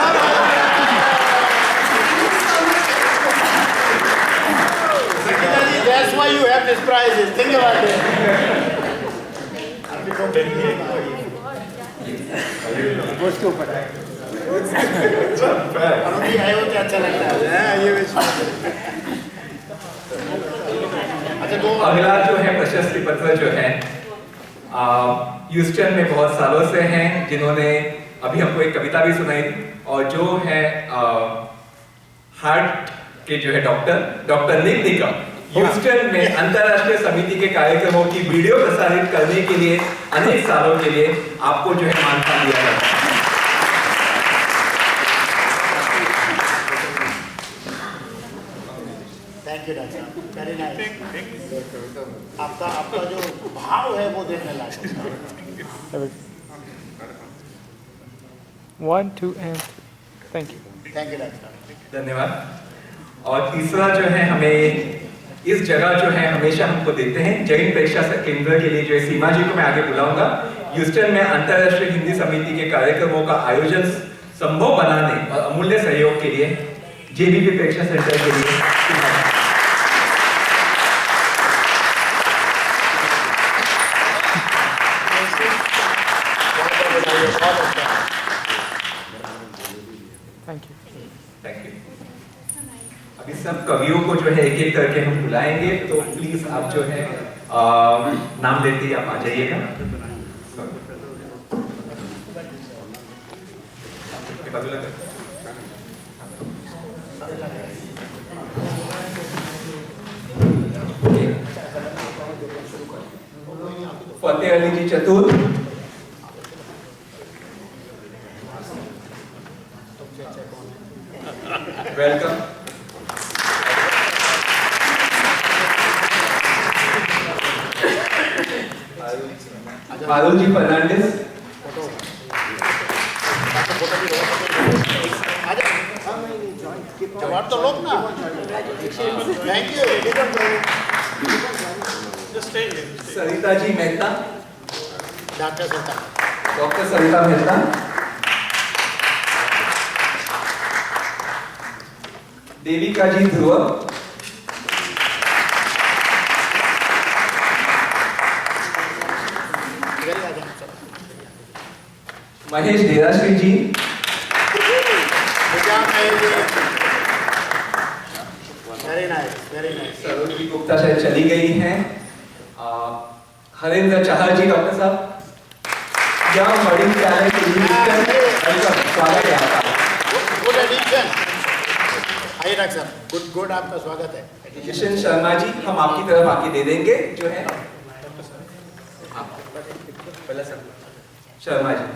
That's why you have these prizes. Think about it. गोश्त के ऊपर आए हो क्या अच्छा लगता है ये. अच्छा, अगला जो है प्रशस्ति पत्र जो है ह्यूस्टन में बहुत सालों से हैं, जिन्होंने अभी हमको एक कविता भी सुनाई और जो है हार्ट के जो है डॉक्टर निक निकम ह्यूस्टन में अंतरराष्ट्रीय समिति के कार्यक्रमों की वीडियो प्रसारित करने के लिए अनेक सालों के लिए आपको जो है मानता दिया जाता है। Thank you doctor, very nice. आपका जो भाव है वो देखने लायक है। 1, 2 and 3. थैंक यू डॉक्टर, धन्यवाद। और तीसरा जो है हमें इस जगह जो है हमेशा हमको देते हैं जैन प्रेक्षा केंद्र के लिए जो है सीमा जी को मैं आगे बुलाऊंगा। ह्यूस्टन में अंतरराष्ट्रीय हिंदी समिति के कार्यक्रमों का आयोजन संभव बनाने और अमूल्य सहयोग के लिए जेबीपी प्रेक्षा सेंटर के लिए थैंक यू। अभी सब कवियों को जो है एक एक करके हम बुलाएंगे, तो प्लीज आप जो है नाम लेते ही आप आ जाइएगा। फतेह अली जी चतुर, वेलकम। आरुल जी फर्नांडिस, जवाब तो लोग ना। Thank you. Sarita ji Mehta, doctor Sarita Mehta, Devika ji Dhruv, Mahesh Derashri ji, very nice. Sarojini Gupta शायद चली गई हैं। हरेंद्र चाहर जी, डॉक्टर साहब, या बड़ी टैलेंट स्वागत है आपका। Good addition. आइए डॉक्टर साहब, गुड आपका स्वागत है। किशन शर्मा जी, हम आपकी तरफ आके दे देंगे जो है Sharma ji.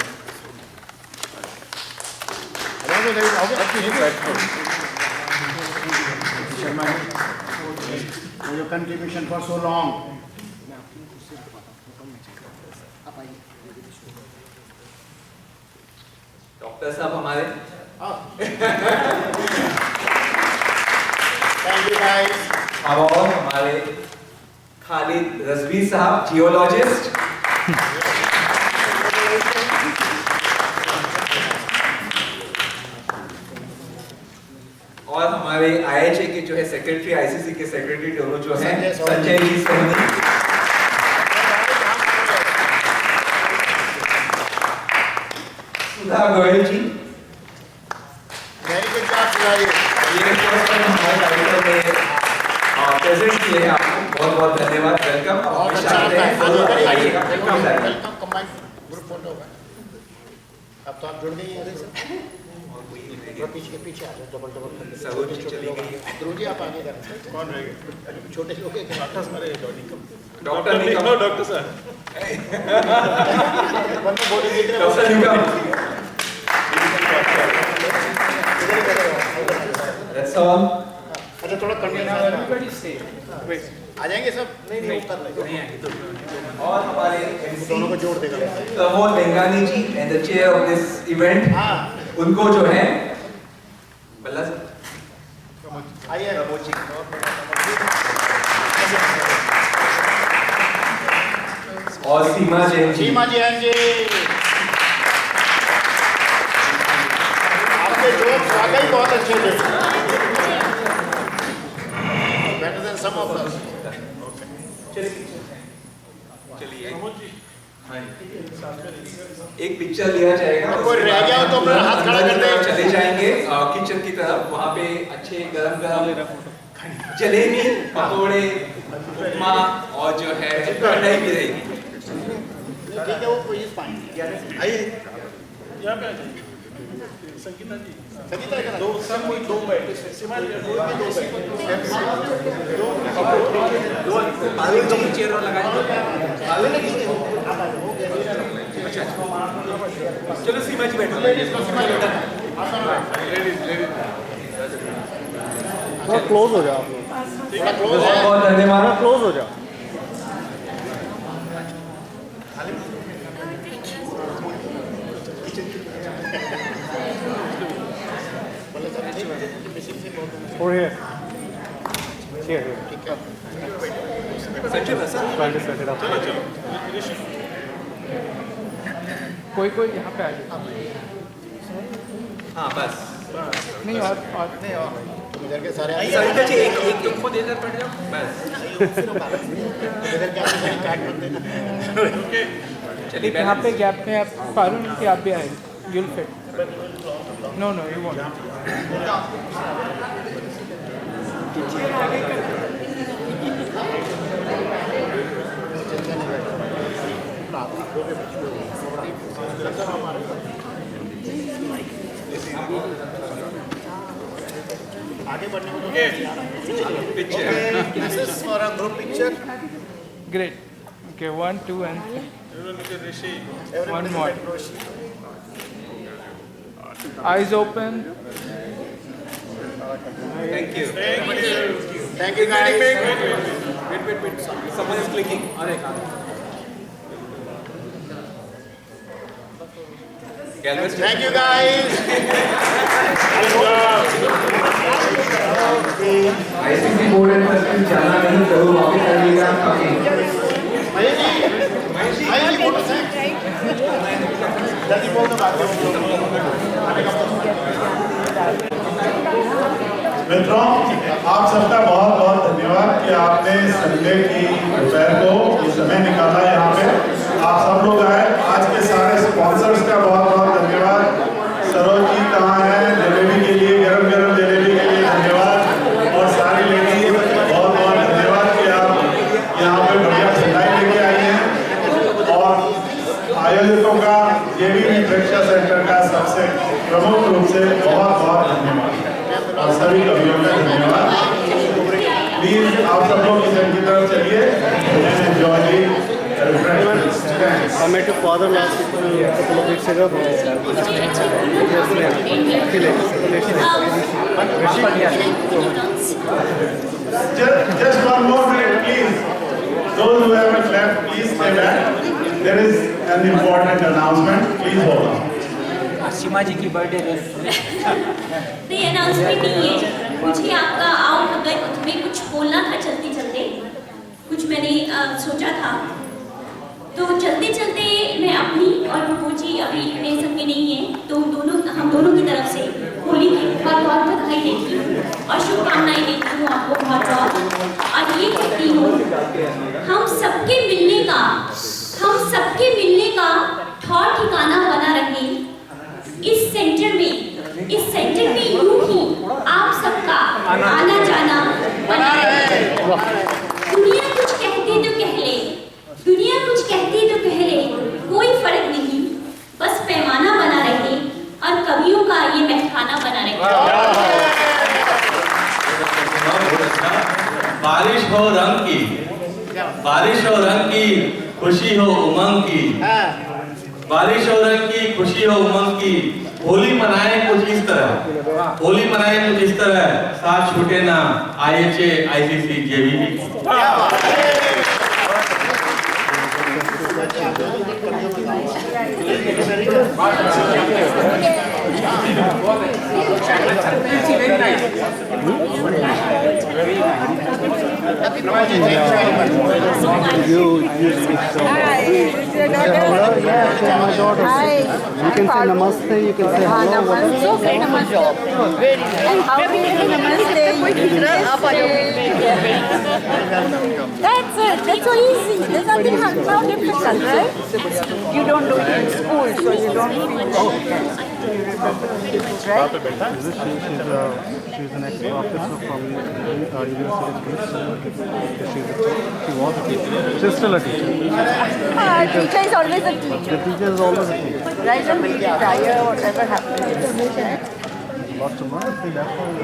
Sharma ji, your contribution for so long. Doctor साहब हमारे थैंक यू गाइस। और हमारे खालिद रजवी साहब, जियोलॉजिस्ट। और हमारे IHA के जो है सेक्रेटरी, ICC के सेक्रेटरी दोनों जो है संजय जी सोनी। सुधा गोयल जी, very good job Sudha ji. ये हमारे कार्यक्रम में प्रेजेंट किए हैं आपको, बहुत बहुत धन्यवाद। वेलकम। बहुत अच्छा वेलकम कंबाइंड ग्रुप फोटो होगा। अब तो आप जुड़ गई हैं। पीछे आ जाओ, डबल सरोज जी चली गई। ध्रुव जी आप आगे करें। कौन रहेगा? छोटे लोग हैं। डॉक्टर साहब, डॉक्टर निकम, डॉक्टर साहब, बंदा बॉडी देख रहे डॉक्टर निकम। That's all. अच्छा, थोड़ा कंटिन्यू आ जाएंगे सब। नहीं ऊपर नहीं आएंगे। और हमारे दोनों को जोड़ देगा Pramod Bengani ji and the chair of this event, उनको जो है बल्ला सर, आइए प्रमोद जी। और सीमा जैन जी। सीमा जैन जी, आपके जोक्स वाकई बहुत अच्छे थे। Better than some of us. चलिए एक पिक्चर लिया जाएगा। कोई रह गया हो तो अपना हाथ खड़ा कर दे। चले जाएंगे किचन की तरफ, वहाँ पे अच्छे गरम जलेबी, पकोड़े, उपमा और जो है ठंडाई भी रहेगी। ठीक है, वो कोई पाएंगे। आइए यहाँ पे आ जाइए संगीता जी। संगीता का दो सब कोई दो बैठे सीमा जी दो चेयर लगाए। चलो सीमा जी बैठो। थोड़ा क्लोज हो जाओ आप लोग। बहुत धन्यवाद। क्लोज हो जाओ। Over here. Here. संजय बस Trying to set it up. कोई यहाँ पे आ जाए। हाँ बस नहीं और नहीं और इधर के सारे सरिता जी एक को देकर बैठ जाओ बस। इधर क्या काट मत देना। चलिए यहाँ पे गैप में आप पारुल कि आप भी आएंगे you'll fit. No, you won't. आगे बढ़ने को picture. This is for a group picture. Great. Okay, 1, 2, and 3. One more. Eyes open. Thank you. Thank you guys. Wait. Someone is clicking. Thank you guys. ICC board and trustee जाना नहीं जरूर वापस आइएगा। आइए फोटो से जल्दी बोल दो बात। मित्रों, आप सबका बहुत बहुत धन्यवाद कि आपने संडे की दोपहर को ये समय निकाला यहाँ पे। आप सब लोग आए। आज के सारे स्पॉन्सर्स का बहुत बहुत धन्यवाद। सरोज जी कहाँ हैं? जलेबी के लिए, गरम गरम जलेबी के लिए धन्यवाद। और सारी लेडीज बहुत बहुत धन्यवाद कि आप यहाँ पे बढ़िया ठंडाई लेके आई हैं। और आयोजकों का जेबीवी प्रेक्षण सेंटर का सबसे प्रमुख रूप से बहुत बहुत धन्यवाद और सभी कवियों का धन्यवाद। प्लीज आप सब लोग किचन की तरफ चलिए and enjoy the refreshments. I met your father last week, a couple of weeks ago. Just one more minute, please. Those who haven't left, please stay back. There is an important announcement. Please hold on. सीमा जी की बर्थडे नहीं अनाउंसमेंट नहीं है। मुझे आपका आओ अगर तुम्हें कुछ बोलना था चलते चलते, कुछ मैंने सोचा था, तो चलते चलते मैं अपनी और बबू जी अभी मेरे संग में नहीं है, तो हम दोनों की तरफ से होली की बहुत बहुत बधाई देती हूँ और शुभकामनाएं देती हूँ आपको बहुत बहुत। और ये कहती हूँ हम सबके मिलने का ठौर ठिकाना बना रहे इस सेंटर में यूं ही आप सबका आना जाना बना रहे। दुनिया कुछ कहती तो कह ले, कोई फर्क नहीं, बस पैमाना बना रहे और कवियों का ये महखाना बना रहे। बारिश हो रंग की खुशी हो उमंग की, बारिश हो रंग की खुशी हो उमंग की। होली मनाए कुछ इस तरह, साथ छूटे ना IHA ICC JBV। You speak so Yeah, she's my daughter. Hi. You can say namaste, you can say hello. Namaste. Okay, namaste. Very nice. How do you do namaste? That's it. That's so easy. There's nothing how difficult, right? You don't do it in school, so you don't feel right? She's an ex-officer from University of Greece. She was a teacher. She's still a teacher. Teacher is always a teacher. The teacher is always a teacher. Right, and we retire, whatever happens. Lots of money. That's why we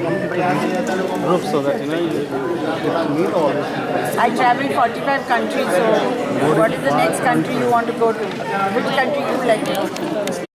group so that you get to meet all these people. I traveled 45 countries, so what is the next country you want to go to? Which country you like to go to?